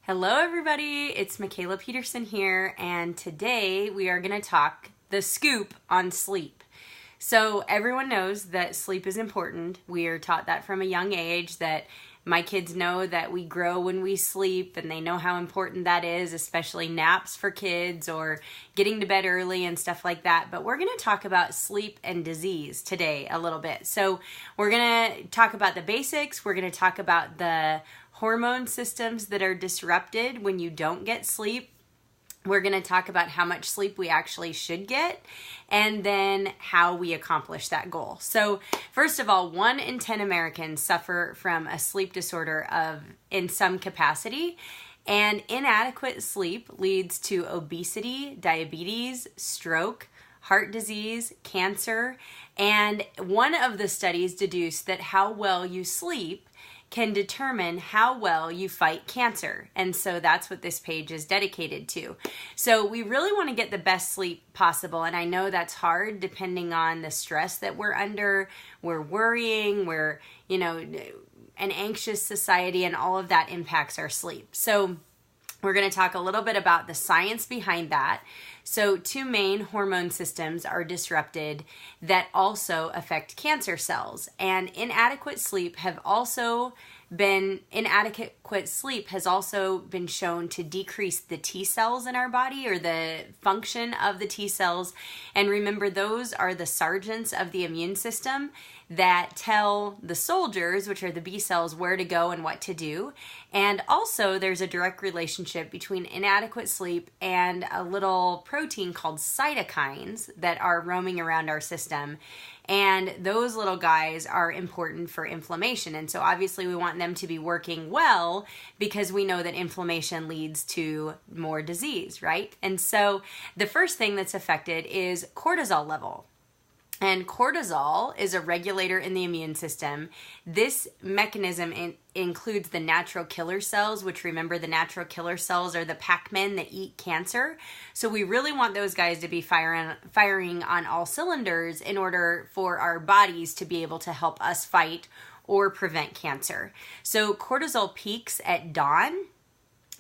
Hello everybody, it's Michala Petersen here, and today we are going to talk the scoop on sleep. So everyone knows that sleep is important. We are taught that from a young age, that my kids know that we grow when we sleep, and they know how important that is, especially naps for kids or getting to bed early and stuff like that. But we're going to talk about sleep and disease today a little bit. So we're going to talk about the basics. We're going to talk about the hormone systems that are disrupted when you don't get sleep. We're going to talk about how much sleep we actually should get, and then how we accomplish that goal. So first of all, 1 in 10 Americans suffer from a sleep disorder in some capacity, and inadequate sleep leads to obesity, diabetes, stroke, heart disease, cancer, and one of the studies deduced that how well you sleep can determine how well you fight cancer. And so that's what this page is dedicated to. So we really want to get the best sleep possible. And I know that's hard depending on the stress that we're under. We're worrying, we're, an anxious society, and all of that impacts our sleep. So we're going to talk a little bit about the science behind that. So 2 main hormone systems are disrupted that also affect cancer cells. And inadequate sleep has also been shown to decrease the T cells in our body, or the function of the T cells. And remember, those are the sergeants of the immune system that tell the soldiers, which are the B cells, where to go and what to do. And also there's a direct relationship between inadequate sleep and a little protein called cytokines that are roaming around our system. And those little guys are important for inflammation. And so obviously we want them to be working well, because we know that inflammation leads to more disease, right? And so the first thing that's affected is cortisol level. And cortisol is a regulator in the immune system. This mechanism includes the natural killer cells, which, remember, the natural killer cells are the Pac-Men that eat cancer. So we really want those guys to be firing on all cylinders in order for our bodies to be able to help us fight or prevent cancer. So cortisol peaks at dawn,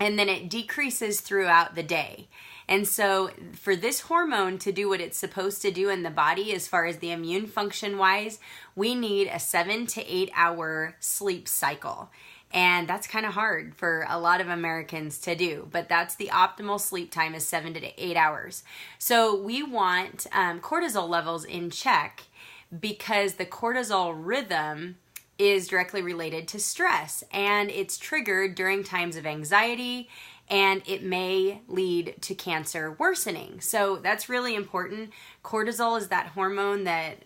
and then it decreases throughout the day. And so for this hormone to do what it's supposed to do in the body, as far as the immune function wise, we need a 7 to 8 hour sleep cycle. And that's kind of hard for a lot of Americans to do, but that's the optimal sleep time, is 7 to 8 hours. So we want cortisol levels in check, because the cortisol rhythm is directly related to stress, and it's triggered during times of anxiety, and it may lead to cancer worsening. So that's really important. Cortisol is that hormone that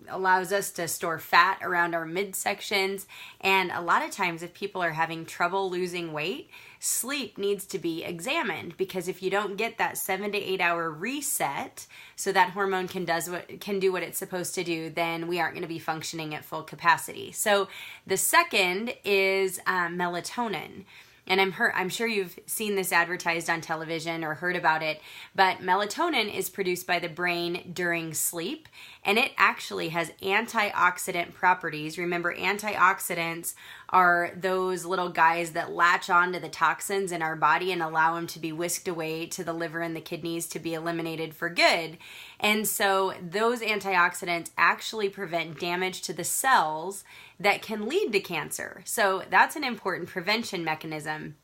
allows us to store fat around our midsections. And a lot of times, if people are having trouble losing weight, sleep needs to be examined, because if you don't get that 7 to 8 hour reset so that hormone can do what it's supposed to do, then we aren't going to be functioning at full capacity. So the second is melatonin. And I'm sure you've seen this advertised on television or heard about it, but melatonin is produced by the brain during sleep, and it actually has antioxidant properties. Remember, antioxidants are those little guys that latch onto the toxins in our body and allow them to be whisked away to the liver and the kidneys to be eliminated for good. And so those antioxidants actually prevent damage to the cells that can lead to cancer. So that's an important prevention mechanism.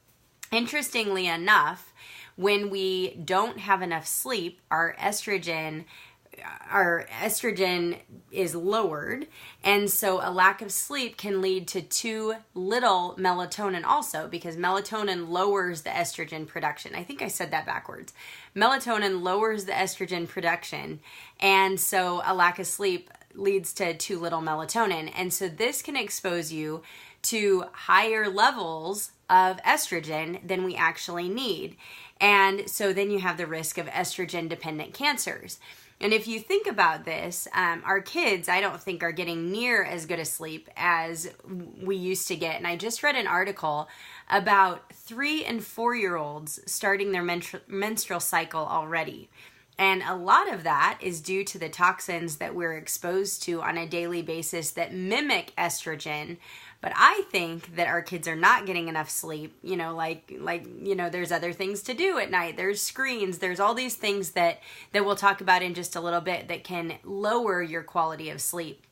Interestingly enough, when we don't have enough sleep, our estrogen is lowered, and so a lack of sleep can lead to too little melatonin also, because melatonin lowers the estrogen production. I think I said that backwards. Melatonin lowers the estrogen production, and so a lack of sleep leads to too little melatonin. And so this can expose you to higher levels of estrogen than we actually need. And so then you have the risk of estrogen-dependent cancers. And if you think about this, our kids, I don't think, are getting near as good a sleep as we used to get. And I just read an article about 3 and 4-year-olds starting their menstrual cycle already. And a lot of that is due to the toxins that we're exposed to on a daily basis that mimic estrogen, But I think that our kids are not getting enough sleep, there's other things to do at night. There's screens, there's all these things that we'll talk about in just a little bit that can lower your quality of sleep.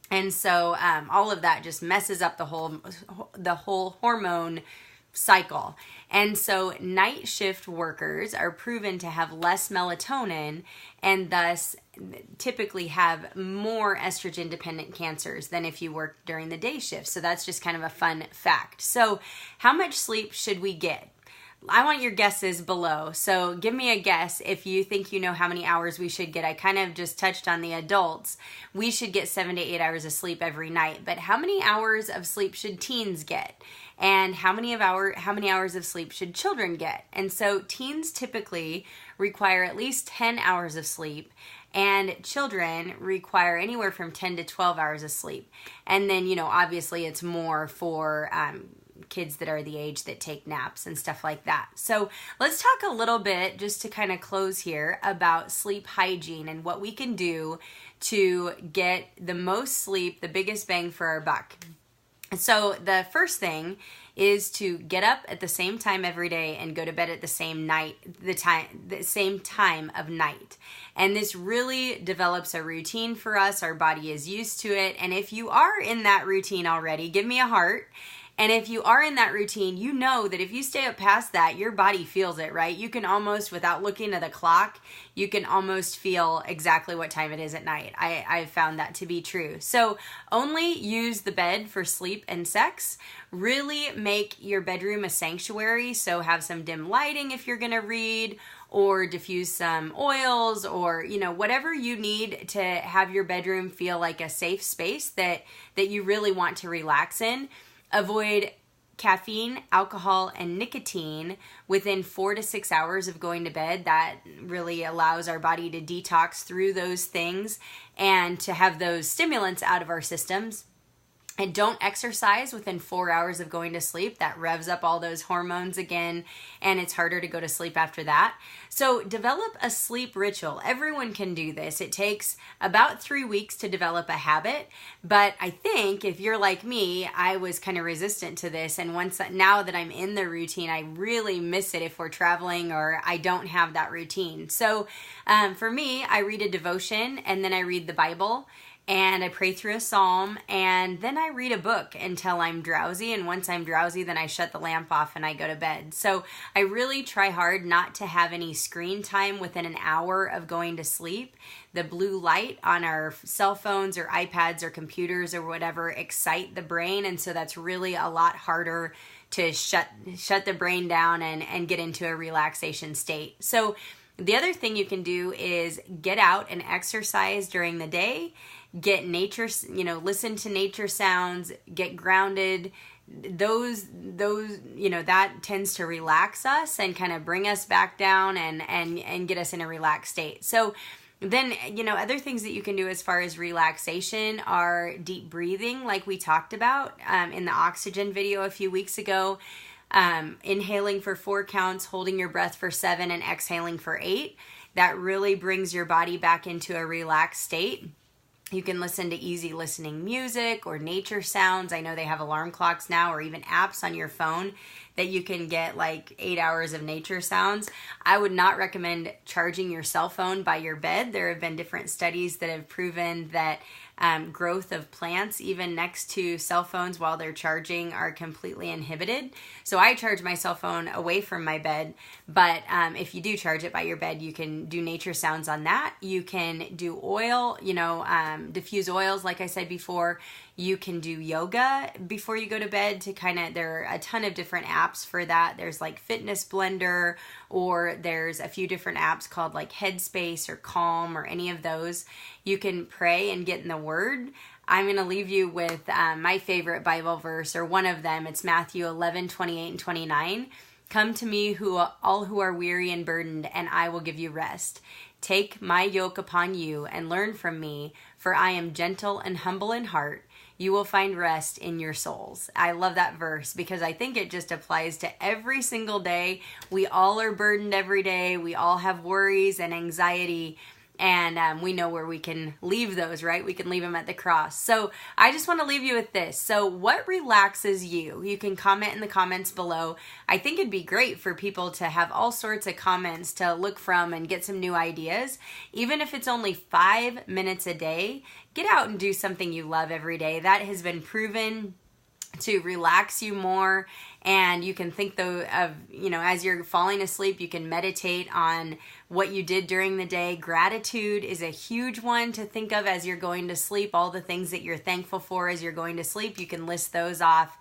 And so all of that just messes up the whole hormone cycle. And so night shift workers are proven to have less melatonin and thus typically have more estrogen dependent cancers than if you work during the day shift. So that's just kind of a fun fact. So how much sleep should we get? I want your guesses below. So give me a guess if you think you know how many hours we should get. I kind of just touched on the adults. We should get 7 to 8 hours of sleep every night. But how many hours of sleep should teens get? And how many hours of sleep should children get? And so teens typically require at least 10 hours of sleep, and children require anywhere from 10 to 12 hours of sleep. And then, obviously it's more for kids that are the age that take naps and stuff like that. So let's talk a little bit, just to kind of close here, about sleep hygiene and what we can do to get the most sleep, the biggest bang for our buck. So the first thing is to get up at the same time every day and go to bed at the same time of night. And this really develops a routine for us. Our body is used to it. And if you are in that routine already, give me a heart. And if you are in that routine, you know that if you stay up past that, your body feels it, right? You can almost, without looking at the clock, you can almost feel exactly what time it is at night. I've found that to be true. So only use the bed for sleep and sex. Really make your bedroom a sanctuary. So have some dim lighting if you're going to read, or diffuse some oils, or whatever you need to have your bedroom feel like a safe space that you really want to relax in. Avoid caffeine, alcohol, and nicotine within 4 to 6 hours of going to bed. That really allows our body to detox through those things and to have those stimulants out of our systems. And don't exercise within 4 hours of going to sleep. That revs up all those hormones again, and it's harder to go to sleep after that. So develop a sleep ritual. Everyone can do this. It takes about 3 weeks to develop a habit, but I think if you're like me, I was kind of resistant to this, and now that I'm in the routine, I really miss it if we're traveling or I don't have that routine. So for me, I read a devotion, and then I read the Bible, and I pray through a psalm, and then I read a book until I'm drowsy. And once I'm drowsy, then I shut the lamp off and I go to bed. So I really try hard not to have any screen time within an hour of going to sleep. The blue light on our cell phones or iPads or computers or whatever excite the brain. And so that's really a lot harder to shut the brain down and get into a relaxation state. So the other thing you can do is get out and exercise during the day. Get nature, listen to nature sounds, get grounded. That tends to relax us and kind of bring us back down and get us in a relaxed state. So then, other things that you can do as far as relaxation are deep breathing, like we talked about in the oxygen video a few weeks ago. Inhaling for 4 counts, holding your breath for 7, and exhaling for 8. That really brings your body back into a relaxed state. You can listen to easy listening music or nature sounds. I know they have alarm clocks now, or even apps on your phone that you can get like 8 hours of nature sounds. I would not recommend charging your cell phone by your bed. There have been different studies that have proven that growth of plants even next to cell phones while they're charging are completely inhibited. So I charge my cell phone away from my bed, but if you do charge it by your bed, you can do nature sounds on that. You can do oil, diffuse oils like I said before. You can do yoga before you go to bed there are a ton of different apps for that. There's like Fitness Blender, or there's a few different apps called like Headspace or Calm or any of those. You can pray and get in the Word. I'm going to leave you with my favorite Bible verse, or one of them. It's Matthew 11:28 and 29. Come to me, all who are weary and burdened, and I will give you rest. Take my yoke upon you and learn from me, for I am gentle and humble in heart. You will find rest in your souls. I love that verse because I think it just applies to every single day. We all are burdened every day. We all have worries and anxiety. And we know where we can leave those, right? We can leave them at the cross. So I just want to leave you with this. So what relaxes you? You can comment in the comments below. I think it'd be great for people to have all sorts of comments to look from and get some new ideas. Even if it's only 5 minutes a day, get out and do something you love every day. That has been proven to relax you more. And you can think though of, as you're falling asleep, you can meditate on what you did during the day. Gratitude is a huge one to think of as you're going to sleep. All the things that you're thankful for as you're going to sleep, you can list those off.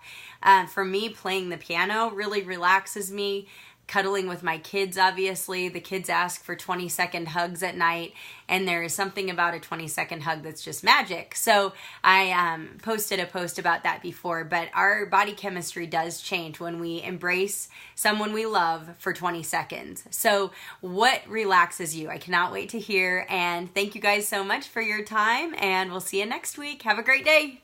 For me, playing the piano really relaxes me. Cuddling with my kids, obviously. The kids ask for 20-second hugs at night, and there is something about a 20-second hug that's just magic. So I posted a post about that before, but our body chemistry does change when we embrace someone we love for 20 seconds. So what relaxes you? I cannot wait to hear, and thank you guys so much for your time, and we'll see you next week. Have a great day.